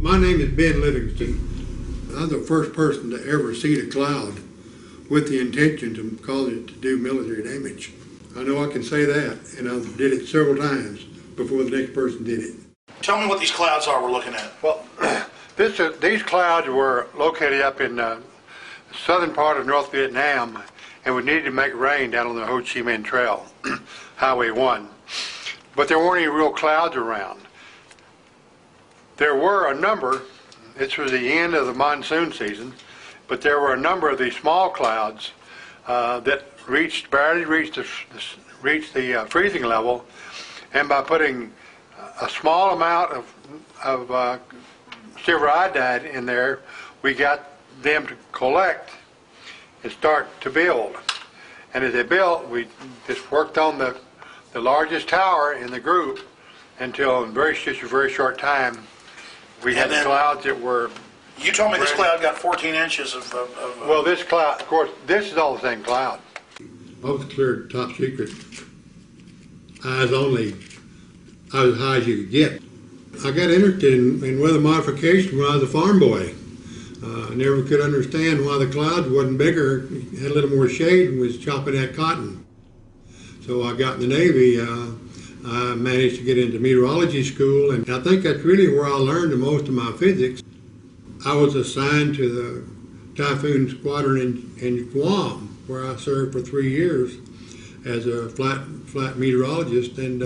My name is Ben Livingston. I'm the first person to ever see a cloud with the intention to cause it to do military damage. I know I can say that, and I did it several times before the next person did it. Tell me what these clouds are we're looking at. Well, these clouds were located up in the southern part of North Vietnam, and we needed to make rain down on the Ho Chi Minh Trail, Highway 1. But there weren't any real clouds around. There were a number, this was the end of the monsoon season, but there were a number of these small clouds that barely reached the freezing level, and by putting a small amount of silver iodide in there, we got them to collect and start to build. And as they built, we just worked on the largest tower in the group until in just a very short time we had clouds that were... You told me this cloud got 14 inches of well, this cloud, of course, this is all the same cloud. I was cleared top secret. Eyes only. I was as high as you could get. I got interested in weather modification when I was a farm boy. I never could understand why the clouds wasn't bigger, had a little more shade, and was chopping that cotton. So I got in the Navy. I managed to get into meteorology school, and I think that's really where I learned the most of my physics. I was assigned to the Typhoon Squadron in Guam, where I served for 3 years as a flight meteorologist and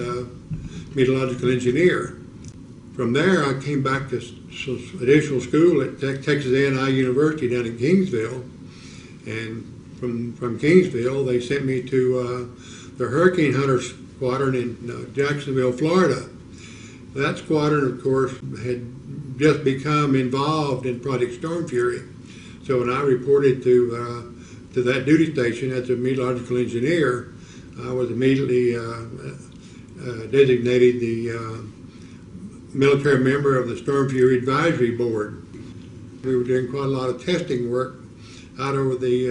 meteorological engineer. From there, I came back to additional school at Texas A&I University down in Kingsville, and from Kingsville, they sent me to the Hurricane Hunter Squadron in Jacksonville, Florida. That squadron, of course, had just become involved in Project Storm Fury. So when I reported to that duty station as a meteorological engineer, I was immediately designated the military member of the Storm Fury Advisory Board. We were doing quite a lot of testing work out over the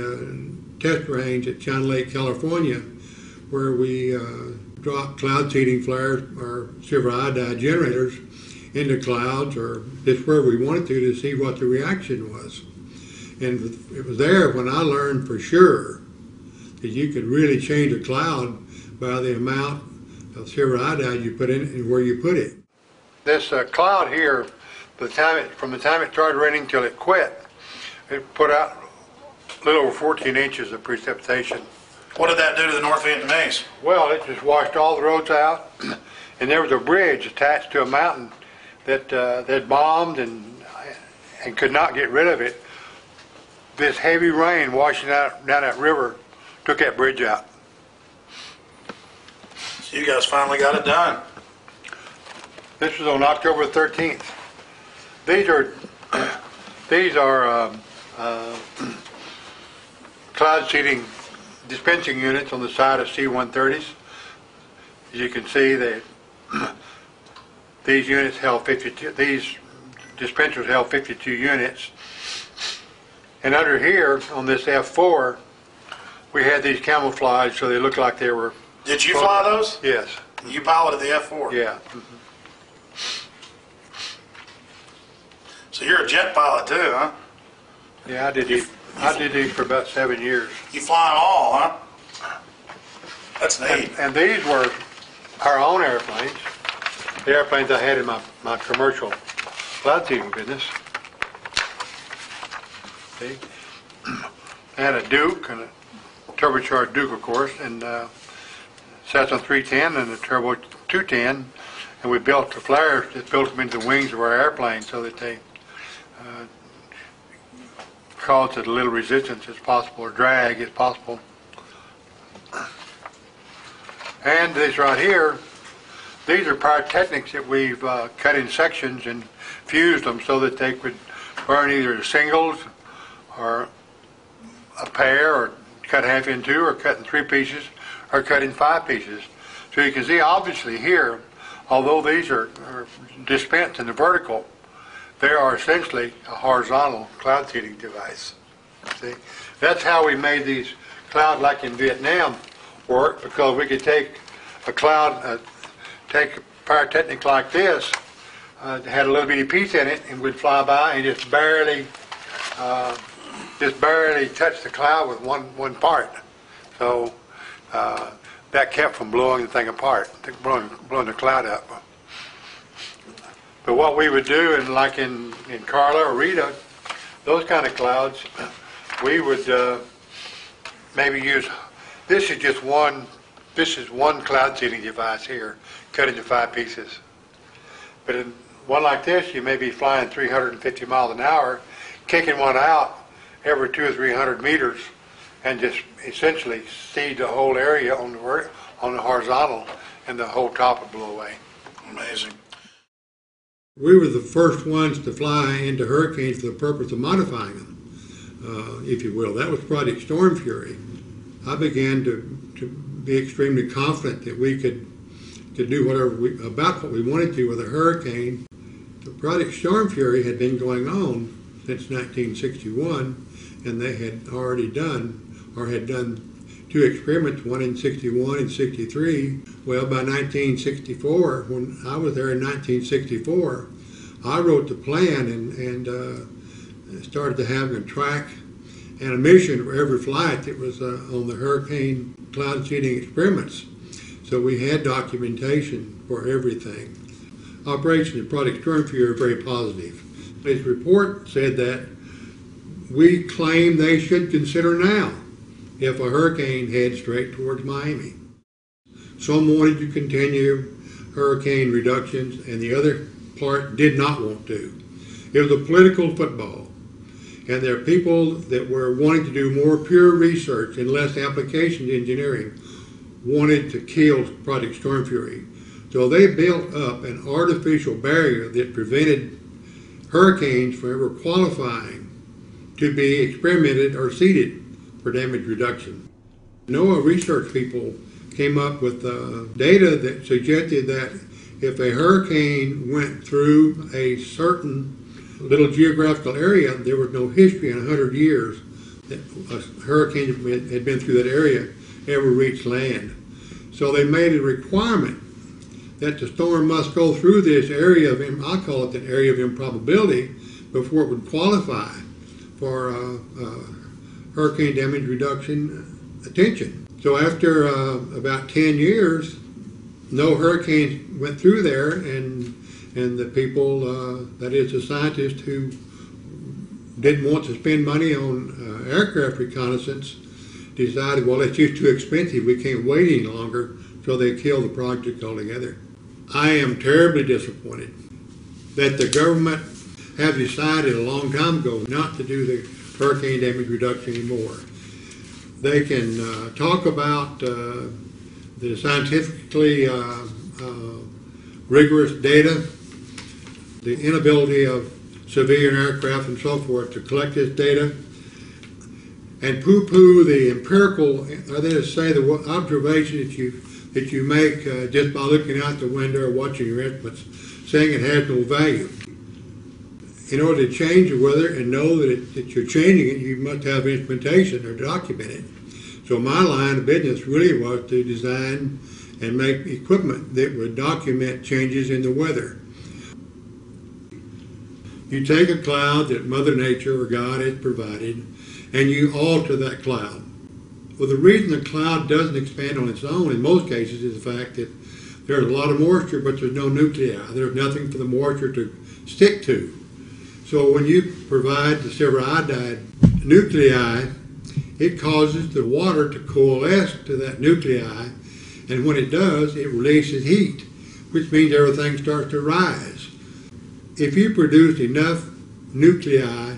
test range at China Lake, California, where we dropped cloud seeding flares or silver iodide generators into clouds, or just where we wanted to see what the reaction was. And it was there when I learned for sure that you could really change a cloud by the amount of silver iodide you put in it and where you put it. This cloud here, from the time it started raining till it quit, it put out a little over 14 inches of precipitation. What did that do to the North Vietnamese? Well, it just washed all the roads out, and there was a bridge attached to a mountain that bombed and could not get rid of it. This heavy rain washing out down that river took that bridge out. So you guys finally got it done. This was on October 13th. These are cloud seeding dispensing units on the side of C-130s. As you can see, these units held 52. These dispensers held 52 units. And under here on this F4, we had these camouflaged so they looked like they were. Did you fly those? Yes. You piloted the F4? Yeah. So you're a jet pilot too, huh? Yeah, I did these for about 7 years. You fly them all, huh? That's neat. And these were our own airplanes. The airplanes I had in my commercial cloud seeding business. See? I had a Duke, and a turbocharged Duke, of course, and Cessna 310 and a Turbo 210, and we built the flares, just built them into the wings of our airplane so that they caused as little resistance as possible, or drag as possible. And this right here, these are pyrotechnics that we've cut in sections and fused them so that they could burn either singles or a pair, or cut half in two, or cut in 3 pieces, or cut in 5 pieces. So you can see obviously here, although these are dispensed in the vertical, they are essentially a horizontal cloud seeding device. See, that's how we made these clouds, like in Vietnam, work, because we could take a cloud, take a pyrotechnic like this, had a little bitty piece in it, and we'd fly by and just barely touch the cloud with one part. So that kept from blowing the thing apart, blowing the cloud up. But what we would do, and like in Carla or Rita, those kind of clouds, we would maybe use, this is one cloud seeding device here, cut into 5 pieces. But in one like this, you may be flying 350 miles an hour, kicking one out every 200 or 300 meters, and just essentially seed the whole area on the horizontal, and the whole top would blow away. Amazing. We were the first ones to fly into hurricanes for the purpose of modifying them, if you will. That was Project Storm Fury. I began to be extremely confident that we could do about what we wanted to with a hurricane. The Project Storm Fury had been going on since 1961, and they had already done 2 experiments, one in 61 and 63. Well, by 1964, when I was there in 1964, I wrote the plan and started to have a track and a mission for every flight that was on the hurricane cloud seeding experiments. So we had documentation for everything. Operations of Project Storm Fury are very positive. His report said that we claim they should consider now if a hurricane heads straight towards Miami. Some wanted to continue hurricane reductions, and the other part did not want to. It was a political football, and there are people that were wanting to do more pure research and less application engineering wanted to kill Project Storm Fury. So they built up an artificial barrier that prevented hurricanes from ever qualifying to be experimented or seeded for damage reduction. NOAA research people came up with data that suggested that if a hurricane went through a certain little geographical area, there was no history in 100 years that a hurricane had been through that area ever reached land. So they made a requirement that the storm must go through this area of, I call it an area of improbability, before it would qualify for hurricane damage reduction attention. So after about 10 years, no hurricanes went through there, and the people, that is the scientists who didn't want to spend money on aircraft reconnaissance, decided, well, it's just too expensive, we can't wait any longer, so they killed the project altogether. I am terribly disappointed that the government have decided a long time ago not to do the hurricane damage reduction anymore. They can talk about the scientifically rigorous data, the inability of civilian aircraft and so forth to collect this data, and poo-poo the empirical, or that is to say, the observation that you make just by looking out the window or watching your instruments, saying it has no value. In order to change the weather and know that you're changing it, you must have instrumentation or document it. So my line of business really was to design and make equipment that would document changes in the weather. You take a cloud that Mother Nature or God has provided, and you alter that cloud. Well, the reason the cloud doesn't expand on its own in most cases is the fact that there's a lot of moisture, but there's no nuclei. There's nothing for the moisture to stick to. So when you provide the silver iodide nuclei, it causes the water to coalesce to that nuclei, and when it does, it releases heat, which means everything starts to rise. If you produce enough nuclei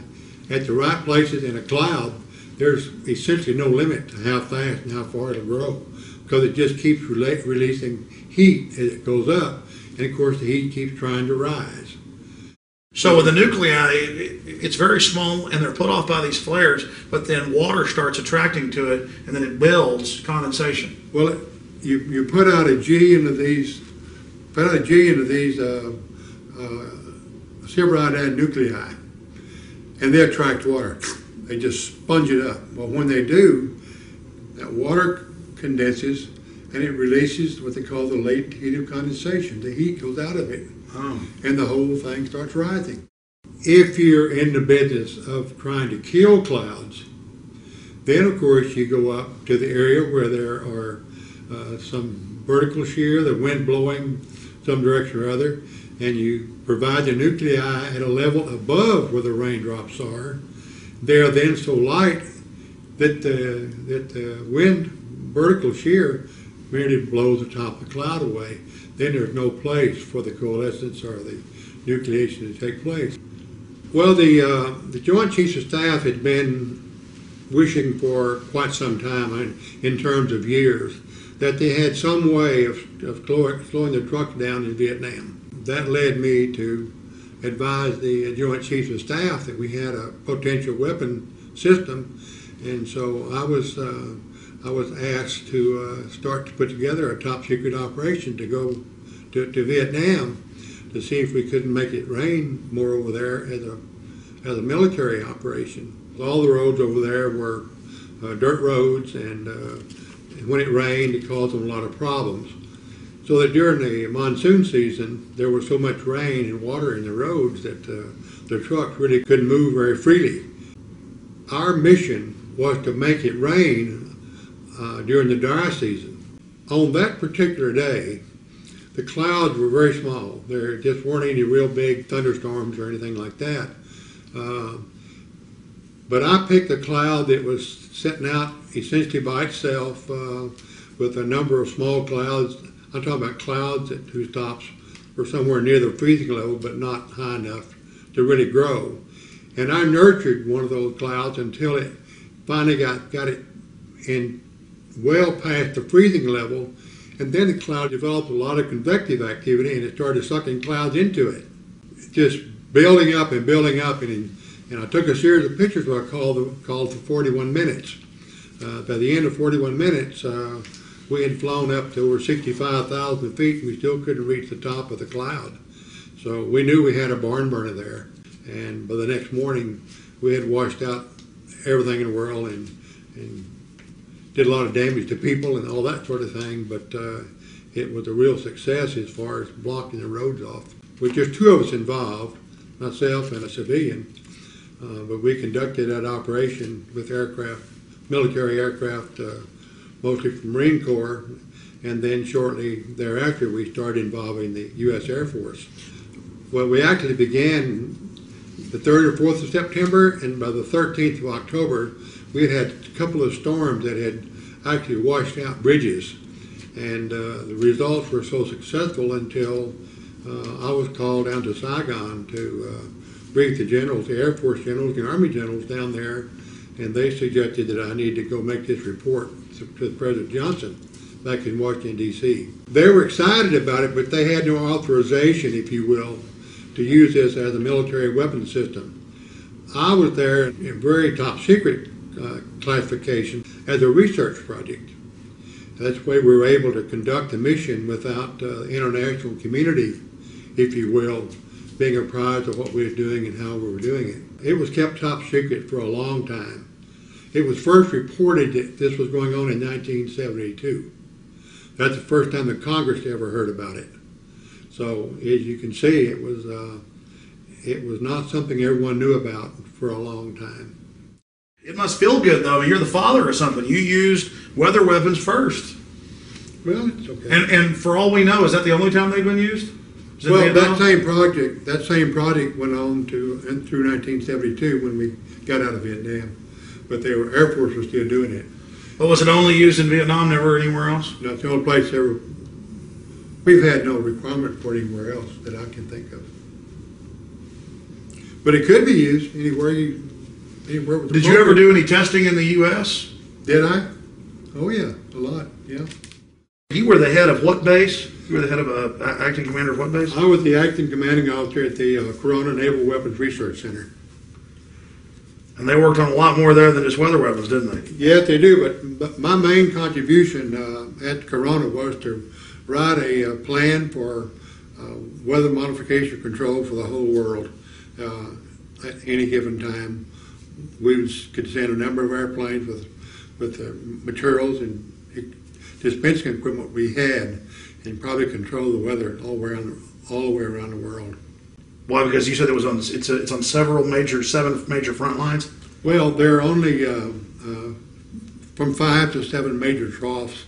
at the right places in a cloud, there's essentially no limit to how fast and how far it'll grow, because it just keeps releasing heat as it goes up, and of course the heat keeps trying to rise. So with the nuclei, it's very small, and they're put off by these flares, but then water starts attracting to it, and then it builds condensation. Well, you put out a G into these, silver iodide nuclei, and they attract water. They just sponge it up. Well, when they do, that water condenses, and it releases what they call the latent heat of condensation. The heat goes out of it, and the whole thing starts rising. If you're in the business of trying to kill clouds, then of course you go up to the area where there are some vertical shear, the wind blowing some direction or other, and you provide the nuclei at a level above where the raindrops are. They are then so light that the wind vertical shear merely blows the top of the cloud away. Then there's no place for the coalescence or the nucleation to take place. Well, the Joint Chiefs of Staff had been wishing for quite some time, in terms of years, that they had some way of slowing the trucks down in Vietnam. That led me to advise the Joint Chiefs of Staff that we had a potential weapon system, and so I was asked to start to put together a top secret operation to go to Vietnam to see if we couldn't make it rain more over there as a military operation. All the roads over there were dirt roads, and when it rained, it caused them a lot of problems. So that during the monsoon season, there was so much rain and water in the roads that the trucks really couldn't move very freely. Our mission was to make it rain during the dry season. On that particular day, the clouds were very small. There just weren't any real big thunderstorms or anything like that. But I picked a cloud that was sitting out essentially by itself with a number of small clouds. I'm talking about clouds whose tops were somewhere near the freezing level but not high enough to really grow. And I nurtured one of those clouds until it finally got it in well past the freezing level, and then the cloud developed a lot of convective activity and it started sucking clouds into it. Just building up, and I took a series of pictures what I called for 41 minutes. By the end of 41 minutes, we had flown up to over 65,000 feet and we still couldn't reach the top of the cloud. So we knew we had a barn burner there. And by the next morning, we had washed out everything in the world and did a lot of damage to people and all that sort of thing. But it was a real success as far as blocking the roads off. With just two of us involved, myself and a civilian, but we conducted that operation with aircraft, military aircraft, mostly from Marine Corps, and then shortly thereafter we started involving the U.S. Air Force. Well, we actually began the 3rd or 4th of September, and by the 13th of October, we had a couple of storms that had actually washed out bridges, and the results were so successful until I was called down to Saigon to brief the generals, the Air Force generals, the Army generals down there, and they suggested that I need to go make this report to President Johnson back in Washington, D.C. They were excited about it, but they had no authorization, if you will, to use this as a military weapons system. I was there in very top secret classification as a research project. That's why we were able to conduct the mission without the international community, if you will, being apprised of what we were doing and how we were doing it. It was kept top secret for a long time. It was first reported that this was going on in 1972. That's the first time the Congress ever heard about it. So as you can see, it was not something everyone knew about for a long time. It must feel good, though. I mean, you're the father or something. You used weather weapons first. Well, it's okay. And for all we know, is that the only time they've been used? Well, that same project went on through 1972 when we got out of Vietnam. But the Air Force was still doing it. But was it only used in Vietnam, never anywhere else? That's the only place ever. We've had no requirement for it anywhere else that I can think of. But it could be used anywhere with the Did you ever do any testing in the U.S.? Did I? Oh yeah, a lot, yeah. You were the head of what base? You were the head of acting commander of what base? I was the acting commanding officer at the Corona Naval Weapons Research Center. And they worked on a lot more there than just weather weapons, didn't they? Yes, they do, but my main contribution at Corona was to write a plan for weather modification control for the whole world at any given time. We could send a number of airplanes with materials and dispensing equipment we had and probably control the weather all the way around the world. Why? Because you said it's on seven major front lines. Well, there are only from 5 to 7 major troughs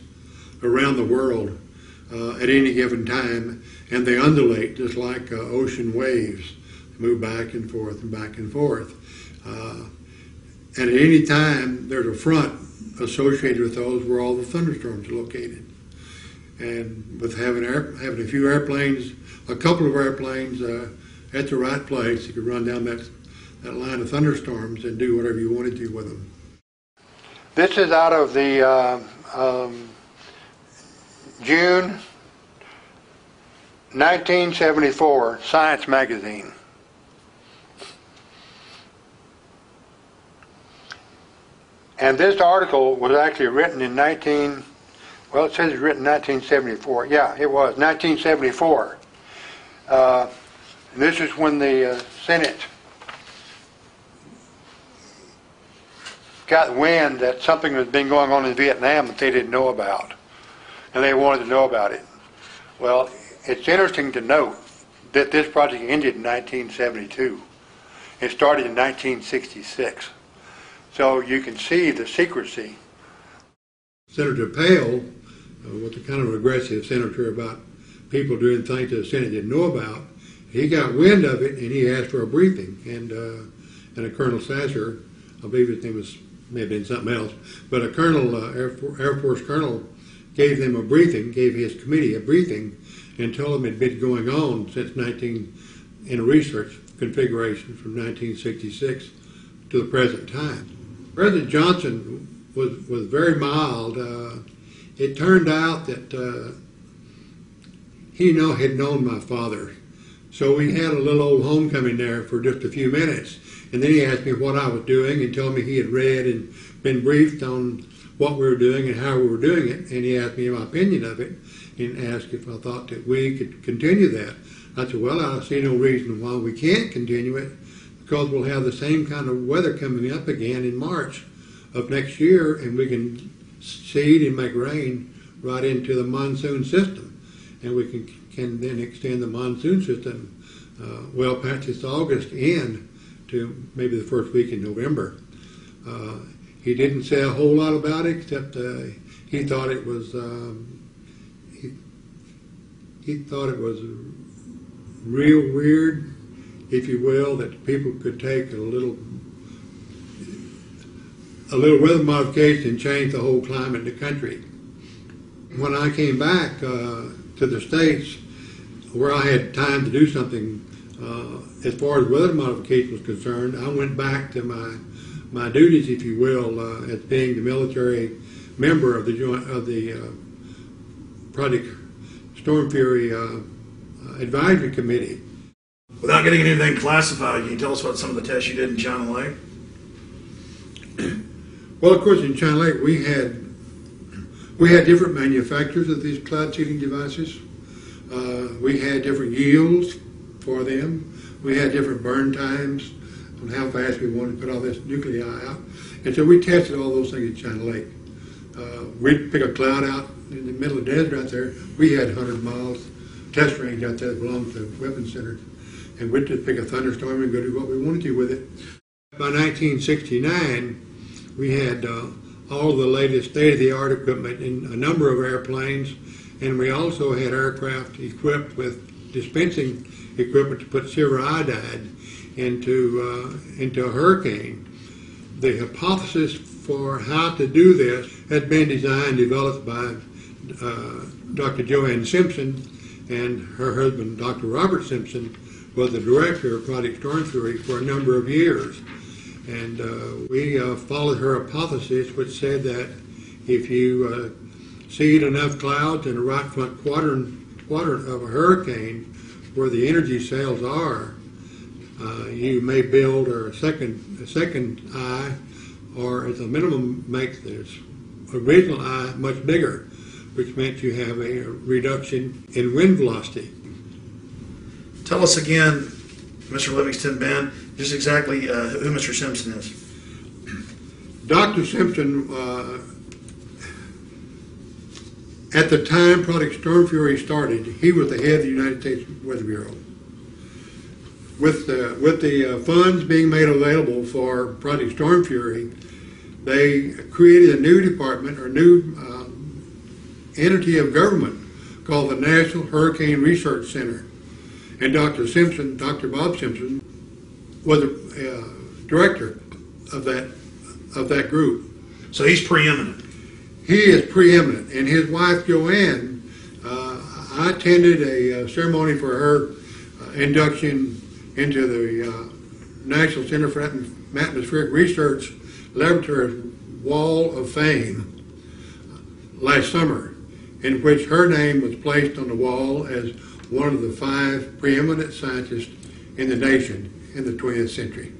around the world at any given time, and they undulate just like ocean waves, move back and forth and back and forth. And at any time, there's a front associated with those where all the thunderstorms are located. And with having a few airplanes, a couple of airplanes at the right place, you could run down that line of thunderstorms and do whatever you wanted to with them. This is out of the June 1974 Science magazine. And this article was actually written in it says it's written in 1974. Yeah, it was, 1974. And this is when the Senate got wind that something had been going on in Vietnam that they didn't know about. And they wanted to know about it. Well, it's interesting to note that this project ended in 1972. It started in 1966. So you can see the secrecy. Senator Pale was the kind of aggressive senator about people doing things that the Senate didn't know about. He got wind of it and he asked for a briefing. And a Colonel Sasser, I believe his name may have been something else, but a colonel, Air Force colonel, gave them a briefing, gave his committee a briefing, and told them it had been going on since in a research configuration from 1966 to the present time. President Johnson was very mild. It turned out that he had known my father. So we had a little old homecoming there for just a few minutes. And then he asked me what I was doing and told me he had read and been briefed on what we were doing and how we were doing it. And he asked me my opinion of it and asked if I thought that we could continue that. I said, well, I see no reason why we can't continue it, because we'll have the same kind of weather coming up again in March of next year, and we can seed and make rain right into the monsoon system. And we can then extend the monsoon system well past this August end to maybe the first week in November. He didn't say a whole lot about it, except he thought it was he thought it was real weird, if you will, that people could take a little weather modification and change the whole climate in the country. When I came back to the States, where I had time to do something as far as weather modification was concerned, I went back to my duties, if you will, as being the military member of the Project Storm Fury Advisory Committee. Without getting anything classified, can you tell us about some of the tests you did in China Lake? Well, of course, in China Lake we had different manufacturers of these cloud seeding devices. We had different yields for them. We had different burn times on how fast we wanted to put all this nuclei out. And so we tested all those things in China Lake. We'd pick a cloud out in the middle of the desert out there. We had 100 miles test range out there that belonged to the weapons center. And we'd just pick a thunderstorm and go do what we wanted to with it. By 1969, we had all the latest state-of-the-art equipment in a number of airplanes, and we also had aircraft equipped with dispensing equipment to put silver iodide into a hurricane. The hypothesis for how to do this had been designed, developed by Dr. Joanne Simpson, and her husband, Dr. Robert Simpson, was the director of Project Storm Fury for a number of years. And we followed her hypothesis, which said that if you seed enough clouds in the right front quadrant of a hurricane where the energy cells are, you may build a second eye, or at the minimum make this original eye much bigger, which meant you have a reduction in wind velocity. Tell us again, Mr. Livingston, Ben, just exactly who Mr. Simpson is. Dr. Simpson At the time Project Storm Fury started, he was the head of the United States Weather Bureau. With the funds being made available for Project Storm Fury, they created a new department or new entity of government called the National Hurricane Research Center. And Dr. Bob Simpson, was the director of that group. So he's preeminent. He is preeminent, and his wife Joanne. I attended a ceremony for her induction into the National Center for Atmospheric Research Laboratory's Wall of Fame last summer, in which her name was placed on the wall as one of the 5 preeminent scientists in the nation in the 20th century.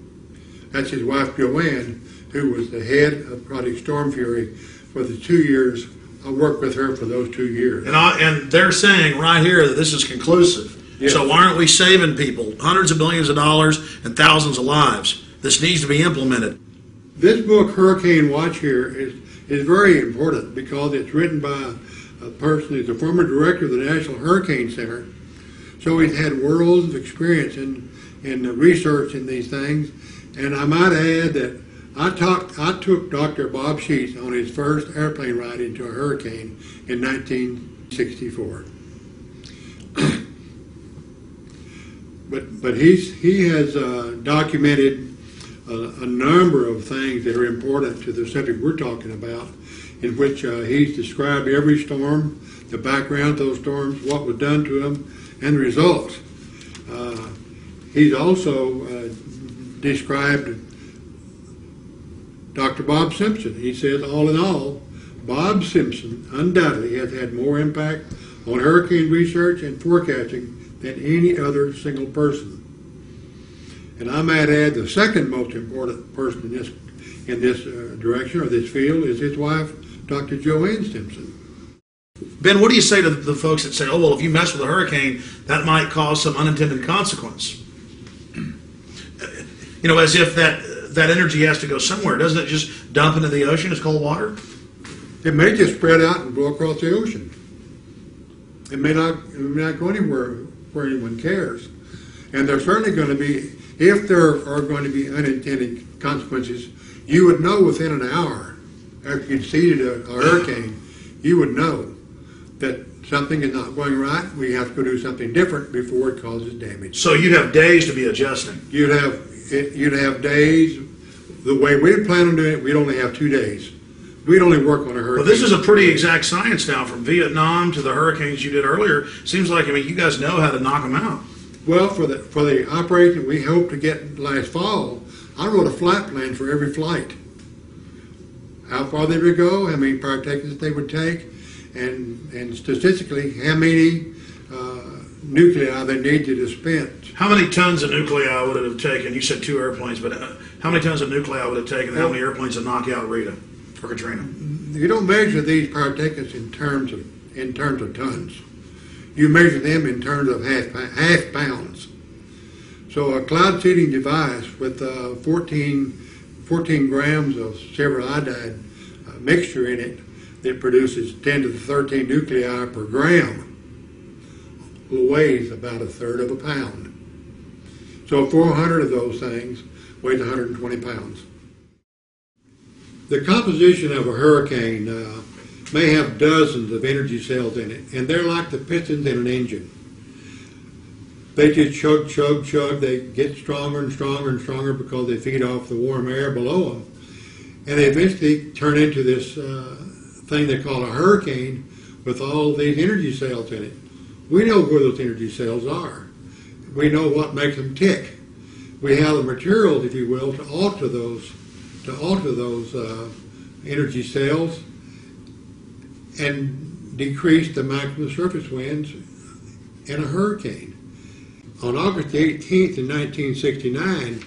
That's his wife Joanne, who was the head of Project Storm Fury for the 2 years. I worked with her for those 2 years. And they're saying right here that this is conclusive. Yes. So why aren't we saving people hundreds of millions of dollars and thousands of lives? This needs to be implemented. This book, Hurricane Watch here, is very important because it's written by a person who's the former director of the National Hurricane Center. So he's had worlds of experience in the research in these things. And I might add that I took Dr. Bob Sheets on his first airplane ride into a hurricane in 1964. But he has documented a number of things that are important to the subject we're talking about, in which he's described every storm, the background of those storms, what was done to them, and the results. He's also described Dr. Bob Simpson. He says, all in all, Bob Simpson undoubtedly has had more impact on hurricane research and forecasting than any other single person. And I might add the second most important person in this direction or this field is his wife, Dr. Joanne Simpson. Ben, what do you say to the folks that say, oh, well, if you mess with a hurricane, that might cause some unintended consequence? You know, as if that energy has to go somewhere. Doesn't it just dump into the ocean as cold water? It may just spread out and blow across the ocean. It may not go anywhere where anyone cares. And there's certainly going to be, if there are going to be unintended consequences, you would know within an hour after you'd seeded a hurricane, you would know that something is not going right. We have to go do something different before it causes damage. So you'd have days to be adjusting. You'd have days. The way we plan on doing it, we'd only have 2 days. We'd only work on a hurricane. Well, this is a pretty exact science now, from Vietnam to the hurricanes you did earlier. Seems like, I mean, you guys know how to knock them out. Well, for the operation we hoped to get last fall, I wrote a flight plan for every flight. How far they would go, how many partakers they would take, and statistically, how many nuclei they needed to spend. How many tons of nuclei would it have taken? You said 2 airplanes, but how many tons of nuclei would it have taken? How many airplanes to knock out Rita or Katrina? You don't measure these partakers in terms of tons. You measure them in terms of half pounds. So a cloud seeding device with 14 grams of silver iodide mixture in it that produces 10 to the 13 nuclei per gram weighs about 1/3 of a pound. So 400 of those things weighs 120 pounds. The composition of a hurricane may have dozens of energy cells in it, and they're like the pistons in an engine. They just chug, chug, chug. They get stronger and stronger and stronger because they feed off the warm air below them. And they eventually turn into this thing they call a hurricane with all these energy cells in it. We know where those energy cells are. We know what makes them tick. We have the materials, if you will, to alter those energy cells and decrease the maximum surface winds in a hurricane. On August 18th in 1969,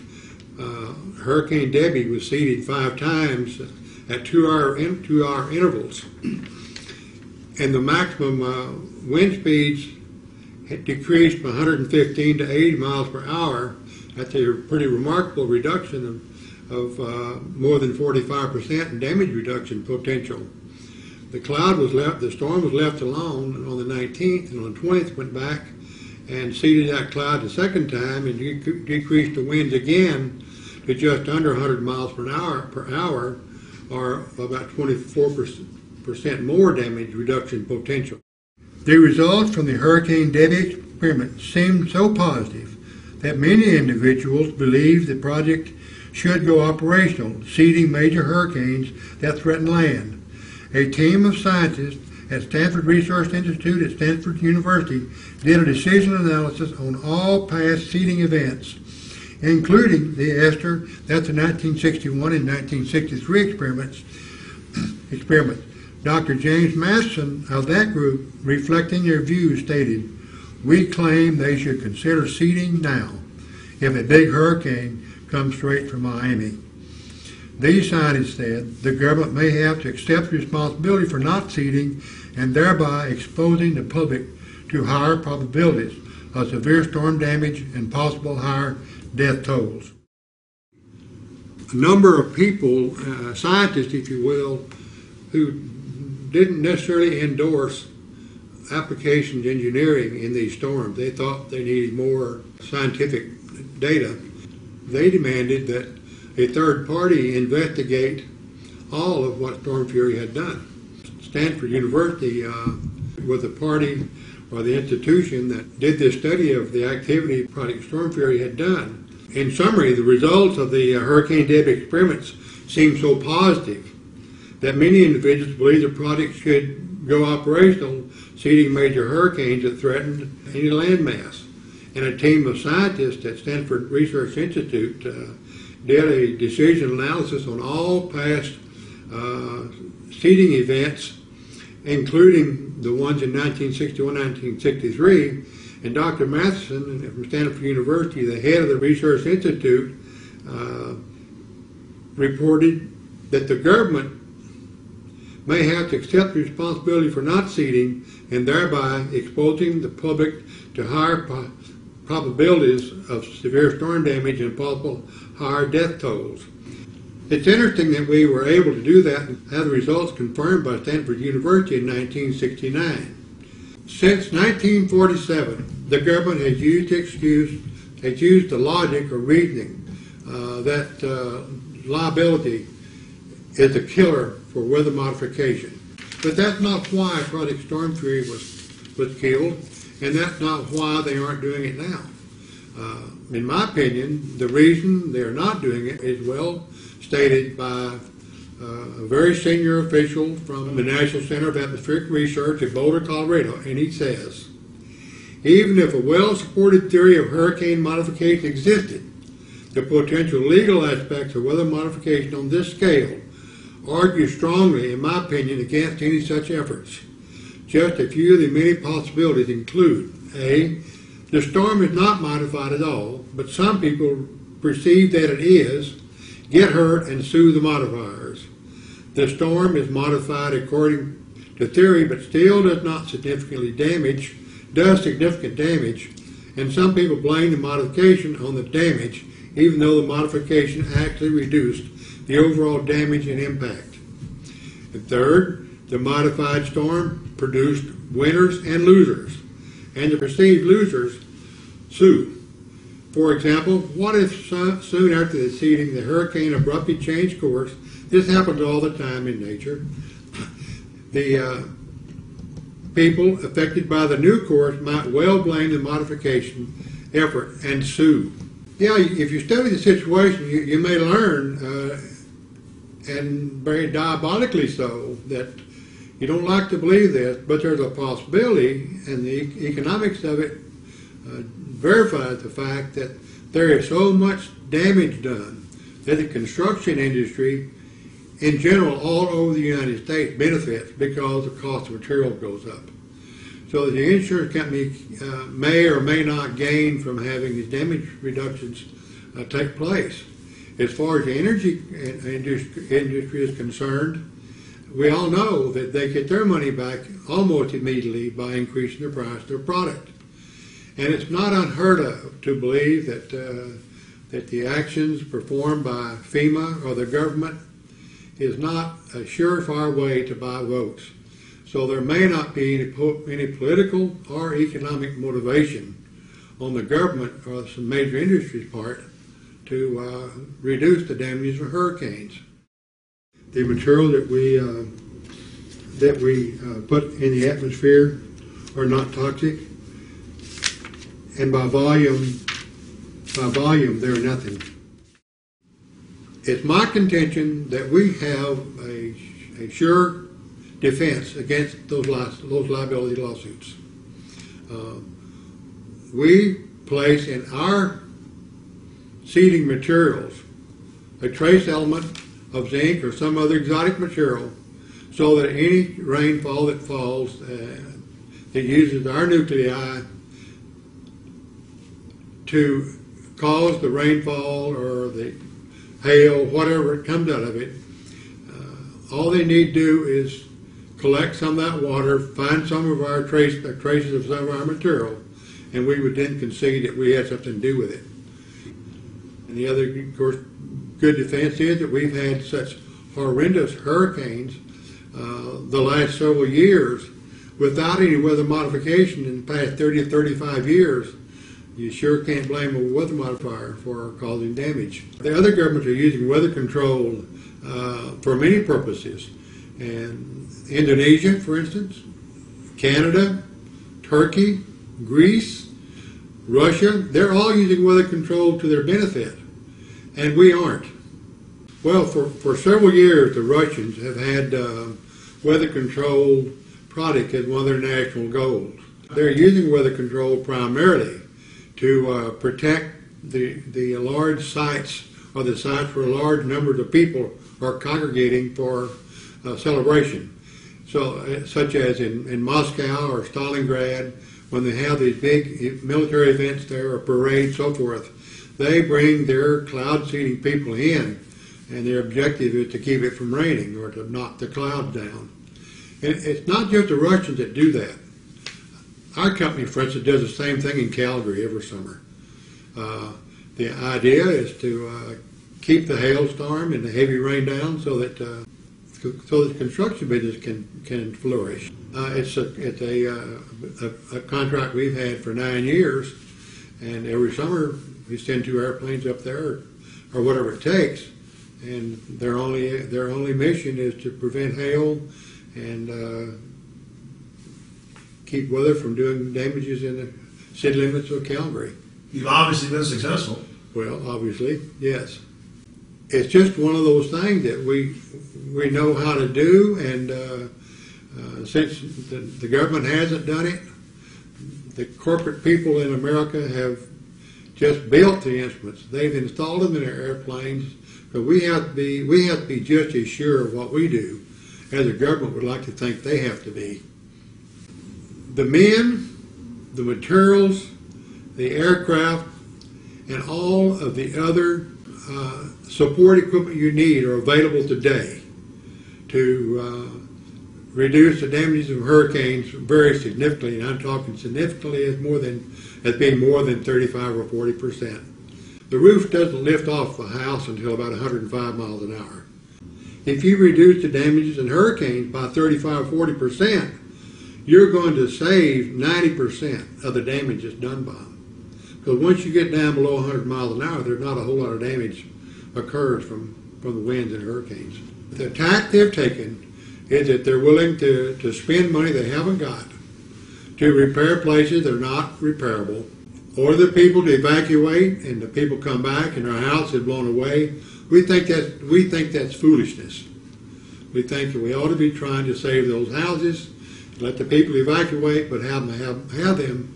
Hurricane Debbie was seeded 5 times at 2-hour intervals. And the maximum wind speeds had decreased from 115 to 80 miles per hour. That's a pretty remarkable reduction of more than 45% in damage reduction potential. The storm was left alone on the 19th, and on the 20th went back and seeded that cloud the second time and decreased the winds again to just under 100 miles per hour, or about 24% more damage reduction potential. The results from the Hurricane Debbie experiment seemed so positive that many individuals believe the project should go operational, seeding major hurricanes that threaten land. A team of scientists at Stanford Research Institute at Stanford University did a decision analysis on all past seeding events, including the h.a.r.r.p. That's the 1961 and 1963 experiments. Dr. James Matheson of that group, reflecting their views, stated, "We claim they should consider seeding now if a big hurricane comes straight from Miami." These scientists said the government may have to accept responsibility for not seeding and thereby exposing the public to higher probabilities of severe storm damage and possible higher death tolls. A number of people, scientists if you will, who didn't necessarily endorse applications engineering in these storms. They thought they needed more scientific data. They demanded that a third party investigate all of what Storm Fury had done. Stanford University was the party or the institution that did this study of the activity Project Storm Fury had done. In summary, the results of the Hurricane Debbie experiments seemed so positive that many individuals believe the project should go operational, seeding major hurricanes that threatened any landmass. And a team of scientists at Stanford Research Institute did a decision analysis on all past seeding events, including the ones in 1961, 1963. And Dr. Matheson from Stanford University, the head of the Research Institute, reported that the government may have to accept responsibility for not seeding and thereby exposing the public to higher probabilities of severe storm damage and possible higher death tolls. It's interesting that we were able to do that and have the results confirmed by Stanford University in 1969. Since 1947, the government has used the logic or reasoning that liability is a killer for weather modification. But that's not why Project Storm Fury was killed, and that's not why they aren't doing it now. In my opinion, the reason they're not doing it is well stated by a very senior official from the National Center of Atmospheric Research in Boulder, Colorado, and he says, even if a well-supported theory of hurricane modification existed, the potential legal aspects of weather modification on this scale argue strongly, in my opinion, against any such efforts. Just a few of the many possibilities include: A, the storm is not modified at all, but some people perceive that it is, get hurt, and sue the modifiers. The storm is modified according to theory, but still does significant damage, and some people blame the modification on the damage, even though the modification actually reduced the overall damage and impact. And third, the modified storm produced winners and losers, and the perceived losers sue. For example, what if soon after the seeding the hurricane abruptly changed course? This happens all the time in nature. The people affected by the new course might well blame the modification effort and sue. Yeah, if you study the situation, you may learn, and very diabolically so, that you don't like to believe this, but there's a possibility, and the economics of it verifies the fact that there is so much damage done that the construction industry in general all over the United States benefits because the cost of material goes up. So the insurance company may or may not gain from having these damage reductions take place. As far as the energy industry is concerned, we all know that they get their money back almost immediately by increasing the price of their product. And it's not unheard of to believe that the actions performed by FEMA or the government is not a surefire way to buy votes. So there may not be any political or economic motivation on the government or some major industry's part to reduce the damages from hurricanes. The material that we put in the atmosphere are not toxic, and by volume they're nothing. It's my contention that we have a sure defense against those liability lawsuits. We place in our seeding materials a trace element of zinc or some other exotic material, so that any rainfall that falls that uses our nuclei to cause the rainfall or the hail, whatever comes out of it, all they need to do is collect some of that water, find some of our traces of some of our material, and we would then concede that we had something to do with it. And the other, of course, good defense is that we've had such horrendous hurricanes the last several years without any weather modification in the past 30 to 35 years. You sure can't blame a weather modifier for causing damage. The other governments are using weather control for many purposes. And Indonesia, for instance, Canada, Turkey, Greece, Russia, they're all using weather control to their benefit, and we aren't. Well, for several years, the Russians have had weather control product as one of their national goals. They're using weather control primarily to protect the large sites, or the sites where large numbers of people are congregating for celebration. So, such as in Moscow or Stalingrad, when they have these big military events there, or parades, so forth, they bring their cloud seeding people in, and their objective is to keep it from raining or to knock the clouds down. And it's not just the Russians that do that. Our company, for instance, does the same thing in Calgary every summer. The idea is to keep the hailstorm and the heavy rain down so that the construction business can flourish. It's a contract we've had for 9 years, and every summer we send 2 airplanes up there, or whatever it takes, and their only mission is to prevent hail and keep weather from doing damages in the city limits of Calgary. You've obviously been successful. Well, obviously, yes. It's just one of those things that we know how to do, and since the government hasn't done it, the corporate people in America have just built the instruments. They've installed them in their airplanes, but we have to be just as sure of what we do as the government would like to think they have to be. The men, the materials, the aircraft, and all of the other support equipment you need are available today to reduce the damages of hurricanes very significantly, and I'm talking significantly as being more than 35 or 40%. The roof doesn't lift off a house until about 105 miles an hour. If you reduce the damages in hurricanes by 35 or 40%, you're going to save 90% of the damages done by them. Because once you get down below 100 miles an hour, there's not a whole lot of damage occurs from the winds and hurricanes. The tack they've taken is that they're willing to spend money they haven't got to repair places that are not repairable, or the people to evacuate and the people come back and their house is blown away. We think that's foolishness. We think that we ought to be trying to save those houses, let the people evacuate, but have them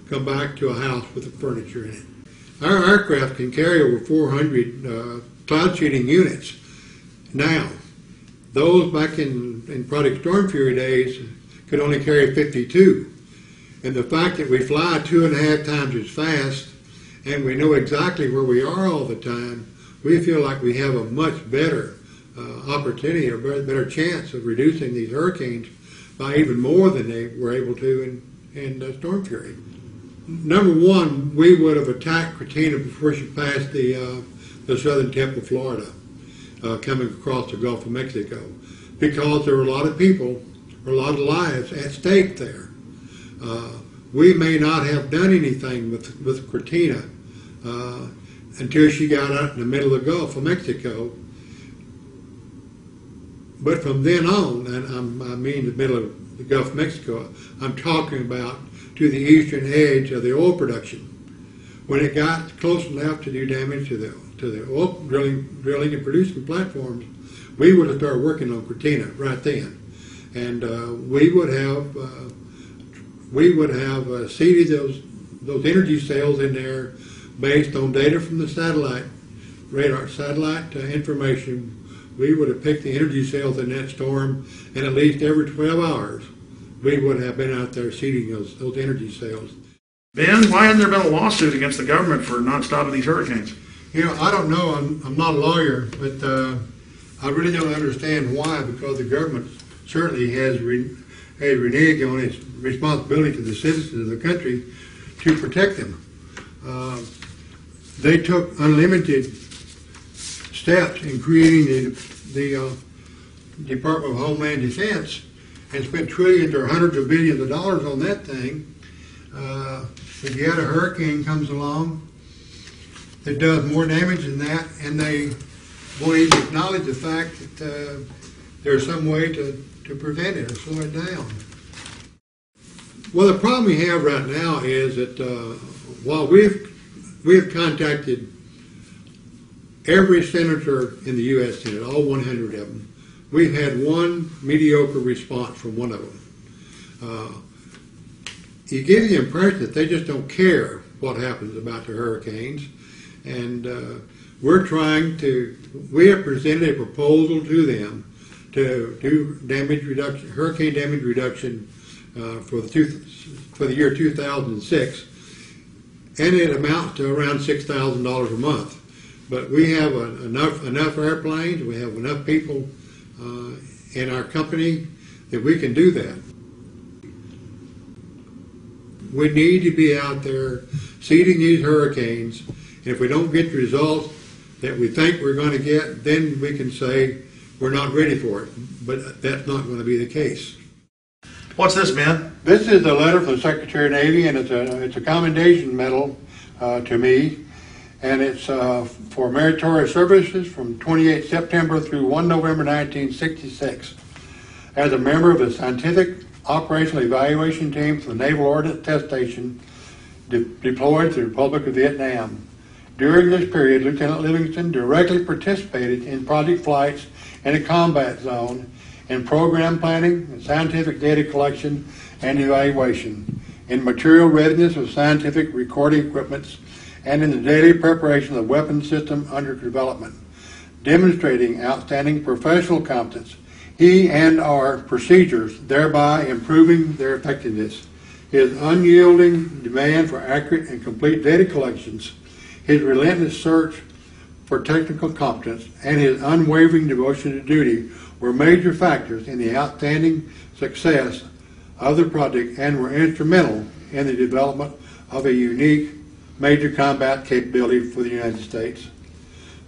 come back to a house with the furniture in it. Our aircraft can carry over 400 cloud seeding units. Now, those back in Project Storm Fury days could only carry 52. And the fact that we fly 2.5 times as fast and we know exactly where we are all the time, we feel like we have a much better opportunity or better chance of reducing these hurricanes by even more than they were able to in Storm Fury. Number one, we would have attacked Katrina before she passed the southern tip of Florida, coming across the Gulf of Mexico, because there were a lot of people are a lot of lives at stake there. We may not have done anything with Cortina until she got out in the middle of the Gulf of Mexico. But from then on, and I mean the middle of the Gulf of Mexico, I'm talking about to the eastern edge of the oil production. When it got close enough to do damage to the oil drilling and producing platforms, we would have started working on Cortina right then, and we would have seeded those energy cells in there based on data from the satellite information. We would have picked the energy cells in that storm, and at least every 12 hours, we would have been out there seeding those energy cells. Ben, why hasn't there been a lawsuit against the government for not stopping these hurricanes? You know, I don't know. I'm not a lawyer, but I really don't understand why, because the government certainly has reneged on its responsibility to the citizens of the country to protect them. They took unlimited steps in creating the Department of Homeland Defense and spent trillions or hundreds of billions of dollars on that thing. If yet a hurricane comes along that does more damage than that, and they won't even acknowledge the fact that there's some way to prevent it or slow it down. Well, the problem we have right now is that while we've contacted every senator in the U.S. Senate, all 100 of them, we've had one mediocre response from one of them. You get the impression that they just don't care what happens about the hurricanes, and we have presented a proposal to them to do hurricane damage reduction for the year 2006, and it amounts to around $6,000 a month. But we have enough airplanes, we have enough people in our company that we can do that. We need to be out there seeding these hurricanes, and if we don't get the results that we think we're going to get, then we can say we're not ready for it. But that's not going to be the case. What's this, Ben? This is a letter from the Secretary of the Navy, and it's a commendation medal to me, and it's for meritorious services from 28 September through 1 November 1966. As a member of the Scientific Operational Evaluation Team for the Naval Ordnance Test Station deployed to the Republic of Vietnam. During this period, Lieutenant Livingston directly participated in project flights in a combat zone, in program planning, scientific data collection and evaluation, in material readiness of scientific recording equipments, and in the daily preparation of the weapons system under development, demonstrating outstanding professional competence. He and our procedures, thereby improving their effectiveness. His unyielding demand for accurate and complete data collections, his relentless search for technical competence, and his unwavering devotion to duty were major factors in the outstanding success of the project and were instrumental in the development of a unique major combat capability for the United States.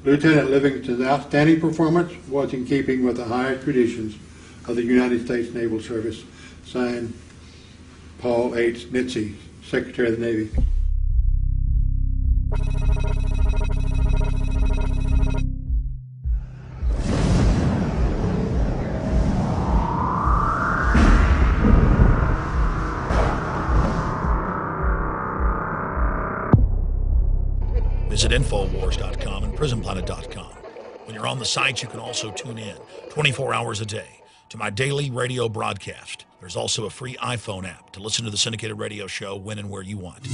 Lieutenant Livingston's outstanding performance was in keeping with the highest traditions of the United States Naval Service. Signed, Paul H. Nitze, Secretary of the Navy. Visit Infowars.com and PrisonPlanet.com. When you're on the site, you can also tune in 24 hours a day to my daily radio broadcast. There's also a free iPhone app to listen to the syndicated radio show when and where you want.